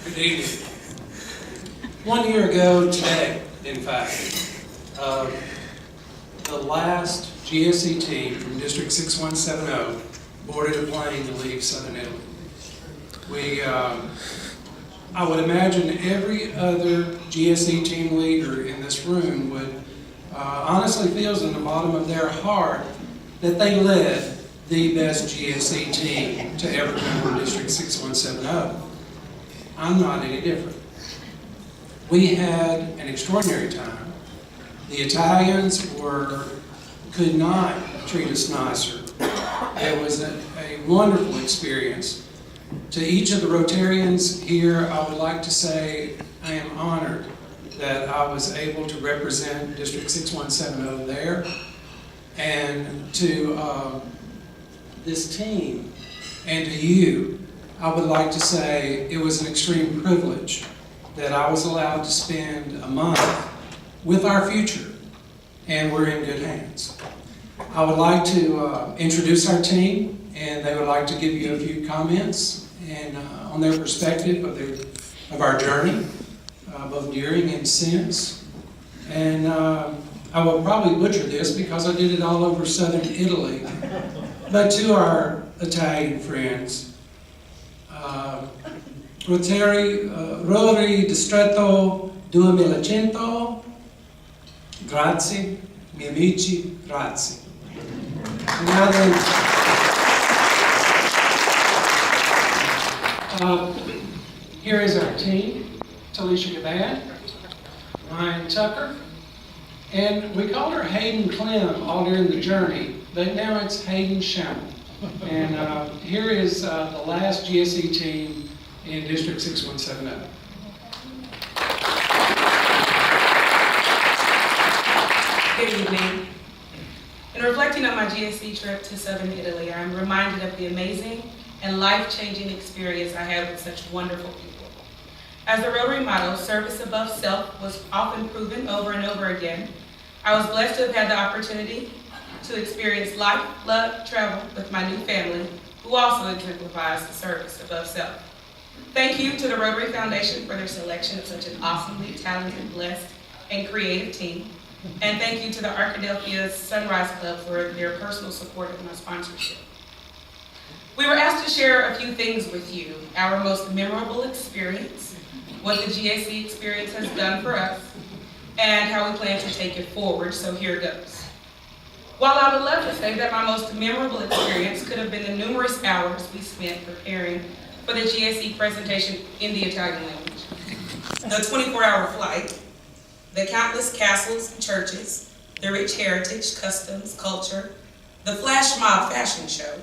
Good evening. 1 year ago today, in fact, the last GSE team from District 6170 boarded a plane to leave Southern Italy. I would imagine every other GSE team leader in this room would honestly feels in the bottom of their heart that they led the best GSE team to ever come from District 6170. I'm not any different. We had an extraordinary time. The Italians could not treat us nicer. It was a wonderful experience. To each of the Rotarians here, I would like to say I am honored that I was able to represent District 6170 there. And to this team and to you, I would like to say it was an extreme privilege that I was allowed to spend a month with our future, and we're in good hands. I would like to introduce our team, and they would like to give you a few comments and on their perspective of our journey, both during and since. And I will probably butcher this because I did it all over Southern Italy. But to our Italian friends, Rotary Distretto 2100, grazie, miei amici, grazie. Now then, here is our team: TaLisha, Ryan Tucker, and we called her Hayden Clem all during the journey, but now it's Hayden Shannon. And here is the last GSE team in District 6170. Good evening. In reflecting on my GSE trip to Southern Italy, I am reminded of the amazing and life-changing experience I had with such wonderful people. As the Rotary motto, service above self, was often proven over and over again, I was blessed to have had the opportunity to experience life, love, travel with my new family, who also exemplifies the service above self. Thank you to the Rotary Foundation for their selection of such an awesomely talented, blessed, and creative team. And thank you to the Arkadelphia Sunrise Club for their personal support of my sponsorship. We were asked to share a few things with you: our most memorable experience, what the GSE experience has done for us, and how we plan to take it forward, so here goes. While I would love to say that my most memorable experience could have been the numerous hours we spent preparing for the GSE presentation in the Italian language, the 24-hour flight, the countless castles and churches, the rich heritage, customs, culture, the flash mob fashion show,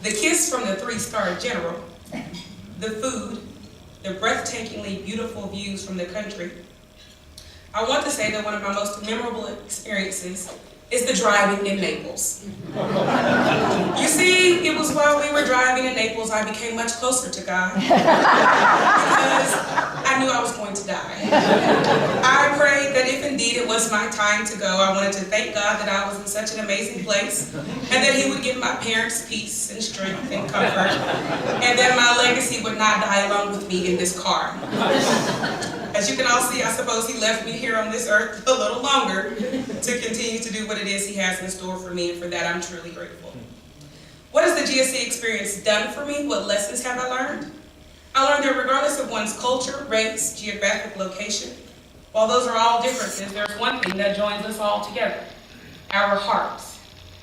the kiss from the 3-star general, the food, the breathtakingly beautiful views from the country, I want to say that one of my most memorable experiences is the driving in Naples. You see, it was while we were driving in Naples I became much closer to God because I knew I was going to die. I prayed that if indeed it was my time to go, I wanted to thank God that I was in such an amazing place and that He would give my parents peace and strength and comfort and that my legacy would not die along with me in this car. As you can all see, I suppose He left me here on this earth a little longer to continue to do what it is He has in store for me, and for that I'm truly grateful. What has the GSE experience done for me? What lessons have I learned? I learned that regardless of one's culture, race, geographic location, while those are all differences, there's one thing that joins us all together: our hearts.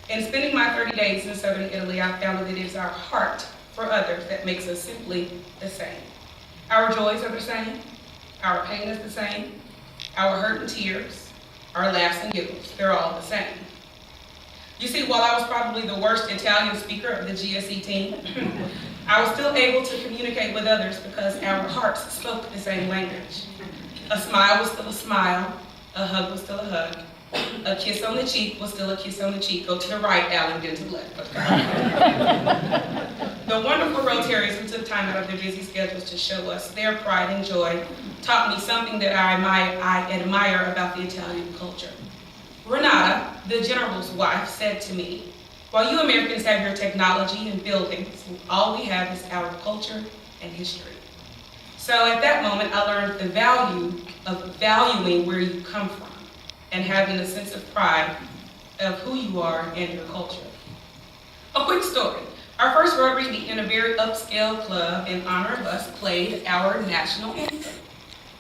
In spending my 30 days in Southern Italy, I found that it is our heart for others that makes us simply the same. Our joys are the same. Our pain is the same. Our hurt and tears, our laughs and giggles, they're all the same. You see, while I was probably the worst Italian speaker of the GSE team, I was still able to communicate with others because our hearts spoke the same language. A smile was still a smile, a hug was still a hug, a kiss on the cheek was still a kiss on the cheek. Go to the right, Alan, then to the left. The wonderful Rotarians who took time out of their busy schedules to show us their pride and joy taught me something that I admire about the Italian culture. Renata, the general's wife, said to me, "While you Americans have your technology and buildings, all we have is our culture and history." So at that moment, I learned the value of valuing where you come from and having a sense of pride of who you are and your culture. A quick story. Our first Rotary meeting in a very upscale club in honor of us played our national anthem.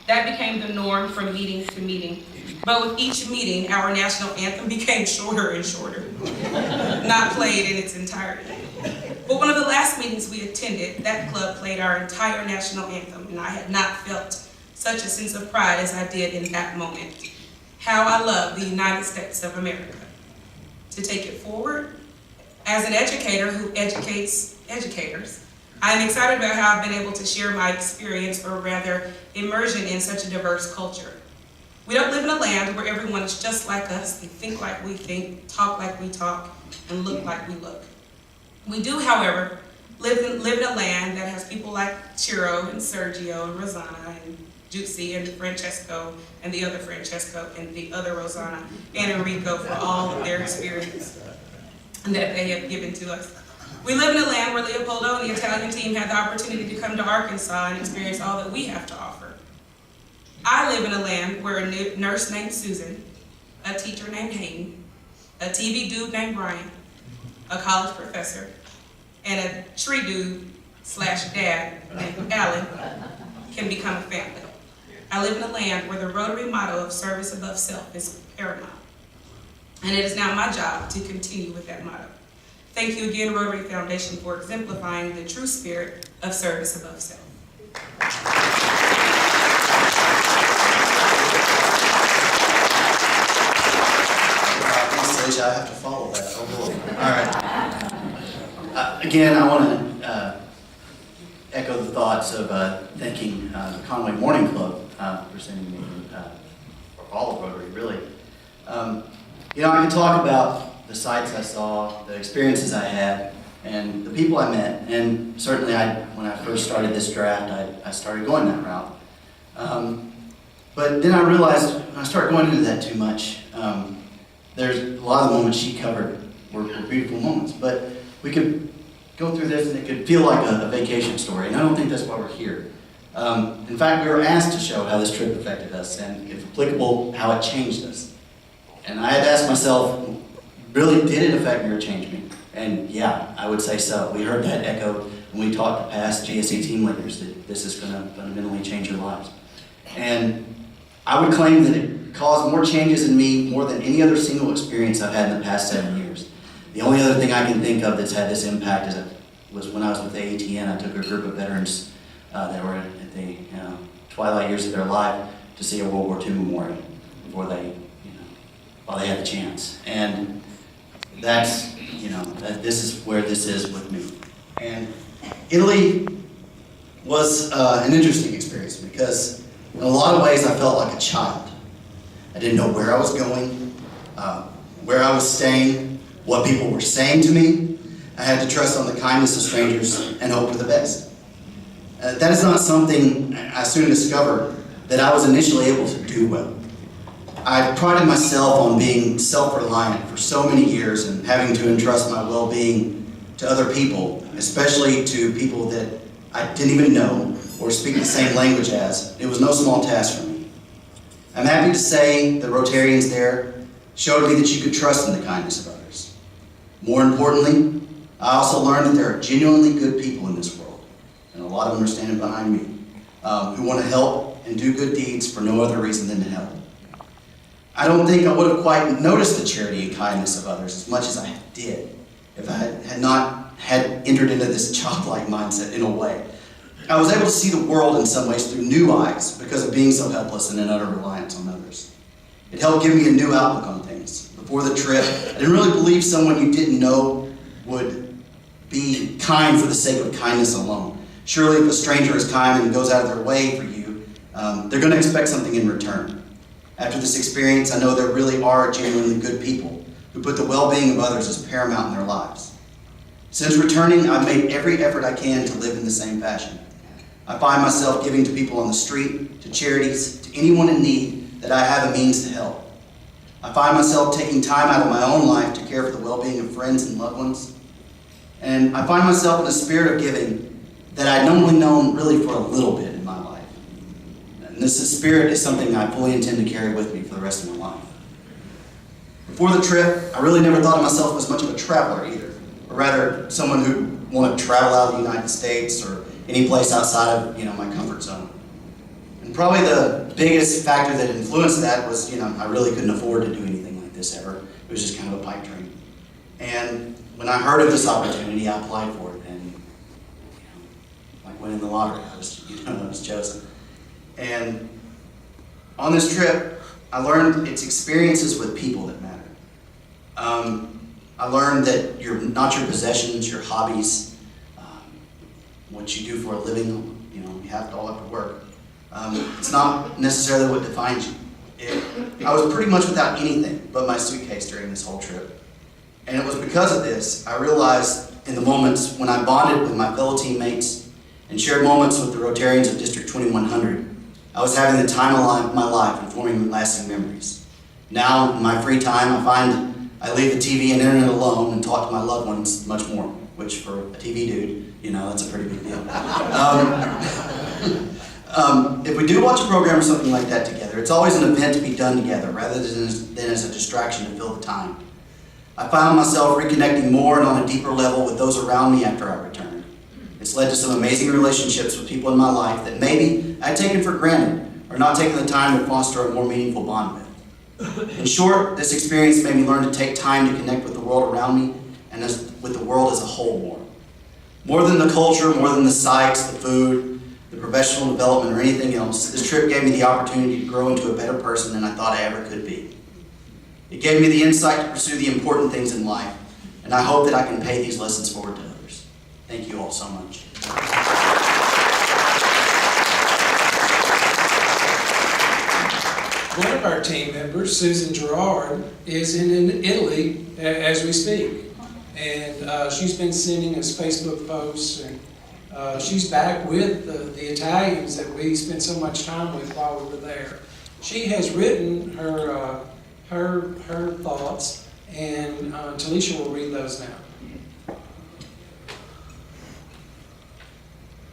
That became the norm from meeting to meeting. But with each meeting, our national anthem became shorter and shorter, not played in its entirety. But one of the last meetings we attended, that club played our entire national anthem, and I had not felt such a sense of pride as I did in that moment. How I love the United States of America. To take it forward, as an educator who educates educators, I am excited about how I've been able to share my experience, or rather immersion in such a diverse culture. We don't live in a land where everyone is just like us, they think like we think, talk like we talk, and look like we look. We do, however, live in a land that has people like Chiro and Sergio and Rosanna and Jutsi and Francesco and the other Francesco and the other Rosanna and Enrico for all of their experience that they have given to us. We live in a land where Leopoldo and the Italian team had the opportunity to come to Arkansas and experience all that we have to offer. I live in a land where a nurse named Susan, a teacher named Hayden, a TV dude named Brian, a college professor, and a tree dude / dad named Alan can become a family. I live in a land where the Rotary motto of service above self is paramount. And it is now my job to continue with that motto. Thank you again, Rotary Foundation, for exemplifying the true spirit of service above self. Thanks, TaLisha. I have to follow that. Oh boy. All right. Again, I want to echo the thoughts of thanking the Conway Morning Club for sending me, or all of Rotary, really. You know, I can talk about the sights I saw, the experiences I had, and the people I met. And certainly, when I first started this draft, I started going that route. But then I realized when I started going into that too much, there's a lot of the moments she covered were beautiful moments. But we could go through this and it could feel like a vacation story, and I don't think that's why we're here. In fact, we were asked to show how this trip affected us, and if applicable, how it changed us. And I had to ask myself, really, did it affect me or change me? And yeah, I would say so. We heard that echoed when we talked to past GSE team leaders, that this is going to fundamentally change your lives. And I would claim that it caused more changes in me more than any other single experience I've had in the past 7 years. The only other thing I can think of that's had this impact was when I was with AATN. I took a group of veterans that were at the twilight years of their life to see a World War II memorial before while they had the chance. And that's, this is where this is with me. And Italy was an interesting experience because in a lot of ways I felt like a child. I didn't know where I was going, where I was staying, what people were saying to me. I had to trust on the kindness of strangers and hope for the best. That is not something I soon discovered that I was initially able to do well. I prided myself on being self-reliant for so many years and having to entrust my well-being to other people, especially to people that I didn't even know or speak the same language as. It was no small task for me. I'm happy to say the Rotarians there showed me that you could trust in the kindness of others. More importantly, I also learned that there are genuinely good people in this world, and a lot of them are standing behind me, who want to help and do good deeds for no other reason than to help. I don't think I would have quite noticed the charity and kindness of others as much as I did if I had not entered into this childlike mindset in a way. I was able to see the world in some ways through new eyes because of being so helpless and in utter reliance on others. It helped give me a new outlook on things. Before the trip, I didn't really believe someone you didn't know would be kind for the sake of kindness alone. Surely if a stranger is kind and goes out of their way for you, they're going to expect something in return. After this experience, I know there really are genuinely good people who put the well-being of others as paramount in their lives. Since returning, I've made every effort I can to live in the same fashion. I find myself giving to people on the street, to charities, to anyone in need that I have a means to help. I find myself taking time out of my own life to care for the well-being of friends and loved ones. And I find myself in a spirit of giving that I'd only known really for a little bit in my life. this spirit is something I fully intend to carry with me for the rest of my life. Before the trip, I really never thought of myself as much of a traveler either, or rather, someone who wanted to travel out of the United States or any place outside of, my comfort zone. And probably the biggest factor that influenced that was, I really couldn't afford to do anything like this ever. It was just kind of a pipe dream. And when I heard of this opportunity, I applied for it, and like winning the lottery, I was chosen. And on this trip, I learned it's experiences with people that matter. I learned that you're not your possessions, your hobbies, what you do for a living. You have to all have to work. It's not necessarily what defines you. I was pretty much without anything but my suitcase during this whole trip. And it was because of this, I realized in the moments when I bonded with my fellow teammates and shared moments with the Rotarians of District 2100, I was having the time of my life and forming lasting memories. Now, in my free time, I find I leave the TV and internet alone and talk to my loved ones much more, which for a TV dude, that's a pretty big deal. If we do watch a program or something like that together, it's always an event to be done together rather than as a distraction to fill the time. I found myself reconnecting more and on a deeper level with those around me after I returned. It's led to some amazing relationships with people in my life that maybe I'd taken for granted or not taken the time to foster a more meaningful bond with. In short, this experience made me learn to take time to connect with the world around me and with the world as a whole more. More than the culture, more than the sights, the food, the professional development, or anything else, this trip gave me the opportunity to grow into a better person than I thought I ever could be. It gave me the insight to pursue the important things in life, and I hope that I can pay these lessons forward to others. Thank you all so much. One of our team members, Susan Gerard, is in Italy as we speak. And she's been sending us Facebook posts, and she's back with the Italians that we spent so much time with while we were there. She has written her thoughts, and TaLisha will read those now.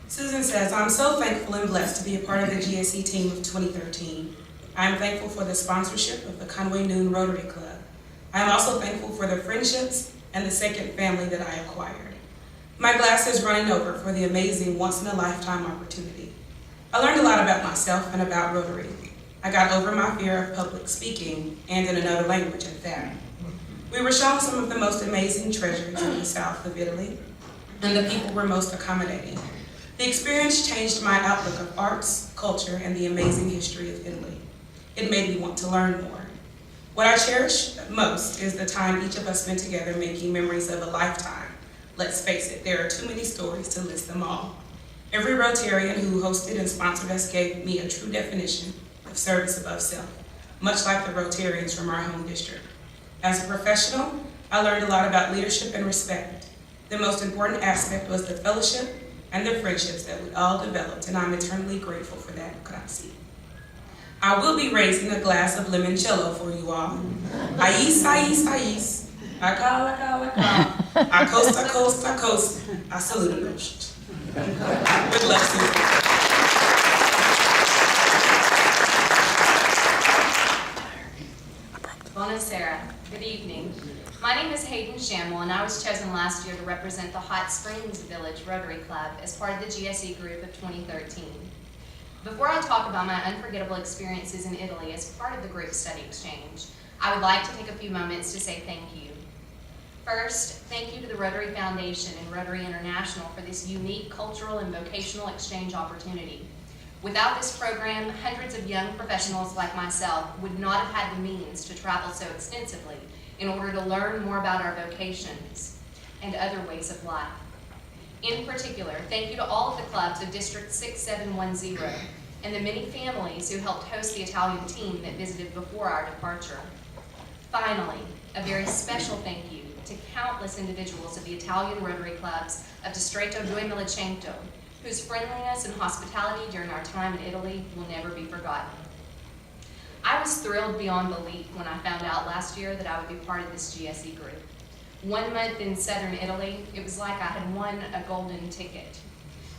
Susan says, I'm so thankful and blessed to be a part of the GSE team of 2013. I am thankful for the sponsorship of the Conway Noon Rotary Club. I am also thankful for the friendships and the second family that I acquired. My glass is running over for the amazing once-in-a-lifetime opportunity. I learned a lot about myself and about Rotary. I got over my fear of public speaking, and in another language at that. We were shown some of the most amazing treasures in the south of Italy, and the people were most accommodating. The experience changed my outlook of arts, culture, and the amazing history of Italy. It made me want to learn more. What I cherish most is the time each of us spent together making memories of a lifetime. Let's face it, there are too many stories to list them all. Every Rotarian who hosted and sponsored us gave me a true definition of service above self, much like the Rotarians from our home district. As a professional, I learned a lot about leadership and respect. The most important aspect was the fellowship and the friendships that we all developed, and I'm eternally grateful for that. Grazie. I will be raising a glass of limoncello for you all. Ais, ais, ais. Acá, acá, acá. Acosta, costa, costa. I salute them. With love, Susan. Buonasera. Good evening. My name is Hayden and I was chosen last year to represent the Hot Springs Village Rotary Club as part of the GSE group of 2013. Before I talk about my unforgettable experiences in Italy as part of the group study exchange, I would like to take a few moments to say thank you. First, thank you to the Rotary Foundation and Rotary International for this unique cultural and vocational exchange opportunity. Without this program, hundreds of young professionals like myself would not have had the means to travel so extensively in order to learn more about our vocations and other ways of life. In particular, thank you to all of the clubs of District 6710 and the many families who helped host the Italian team that visited before our departure. Finally, a very special thank you to countless individuals of the Italian Rotary Clubs of Distretto 2500, whose friendliness and hospitality during our time in Italy will never be forgotten. I was thrilled beyond belief when I found out last year that I would be part of this GSE group. 1 month in southern Italy, it was like I had won a golden ticket.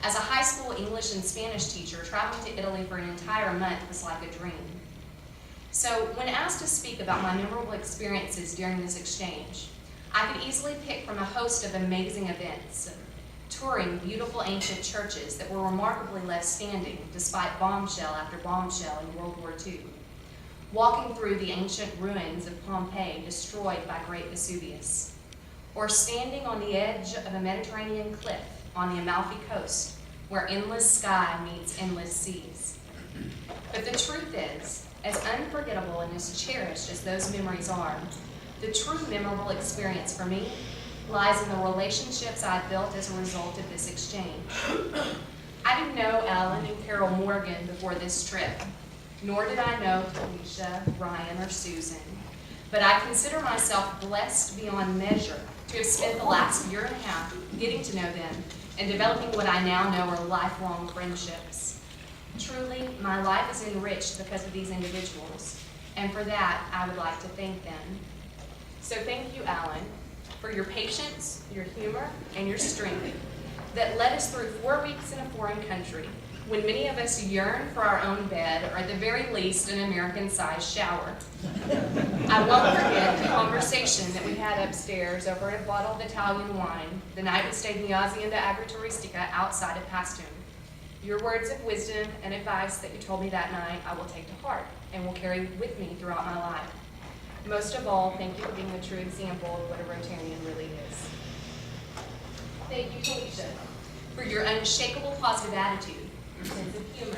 As a high school English and Spanish teacher, traveling to Italy for an entire month was like a dream. So when asked to speak about my memorable experiences during this exchange, I could easily pick from a host of amazing events, touring beautiful ancient churches that were remarkably left standing despite bombshell after bombshell in World War II, walking through the ancient ruins of Pompeii destroyed by Great Vesuvius, or standing on the edge of a Mediterranean cliff on the Amalfi Coast where endless sky meets endless seas. But the truth is, as unforgettable and as cherished as those memories are, the true memorable experience for me lies in the relationships I've built as a result of this exchange. I didn't know Alan and Carol Morgan before this trip, nor did I know TaLisha, Ryan, or Susan, but I consider myself blessed beyond measure to have spent the last year and a half getting to know them and developing what I now know are lifelong friendships. Truly, my life is enriched because of these individuals, and for that, I would like to thank them. So thank you, Alan, for your patience, your humor, and your strength that led us through 4 weeks in a foreign country when many of us yearn for our own bed, or at the very least, an American-sized shower. I won't forget the conversation that we had upstairs over a bottle of Italian wine the night we stayed in the Hacienda Agrituristica outside of Pastoon. Your words of wisdom and advice that you told me that night I will take to heart and will carry with me throughout my life. Most of all, thank you for being a true example of what a Rotarian really is. Thank you, TaLisha, for your unshakable positive attitude, your sense of humor,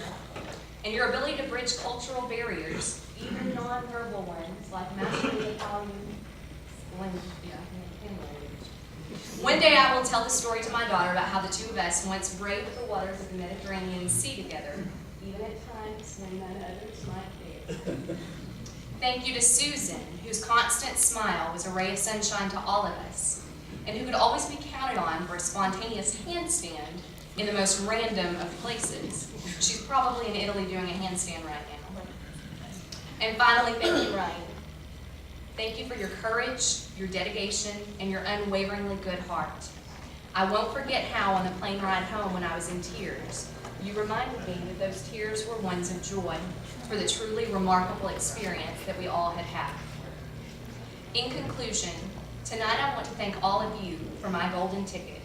and your ability to bridge cultural barriers, even nonverbal ones like mastering Italian language. One day I will tell the story to my daughter about how the two of us once braved the waters of the Mediterranean Sea together, even at times when none others might dare. Thank you to Susan, whose constant smile was a ray of sunshine to all of us, and who could always be counted on for a spontaneous handstand in the most random of places. She's probably in Italy doing a handstand right now. And finally, thank you, Ryan. Thank you for your courage, your dedication, and your unwaveringly good heart. I won't forget how on the plane ride home when I was in tears, you reminded me that those tears were ones of joy for the truly remarkable experience that we all had had. In conclusion, tonight I want to thank all of you for my golden ticket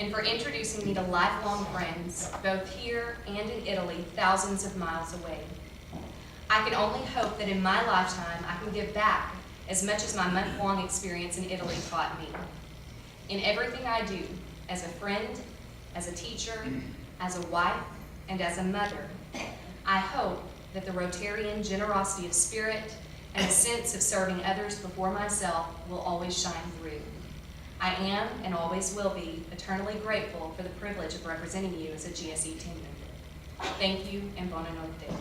and for introducing me to lifelong friends, both here and in Italy, thousands of miles away. I can only hope that in my lifetime I can give back as much as my month-long experience in Italy taught me. In everything I do, as a friend, as a teacher, as a wife, and as a mother, I hope that the Rotarian generosity of spirit and a sense of serving others before myself will always shine through. I am, and always will be, eternally grateful for the privilege of representing you as a GSE team member. Thank you, and buona notte.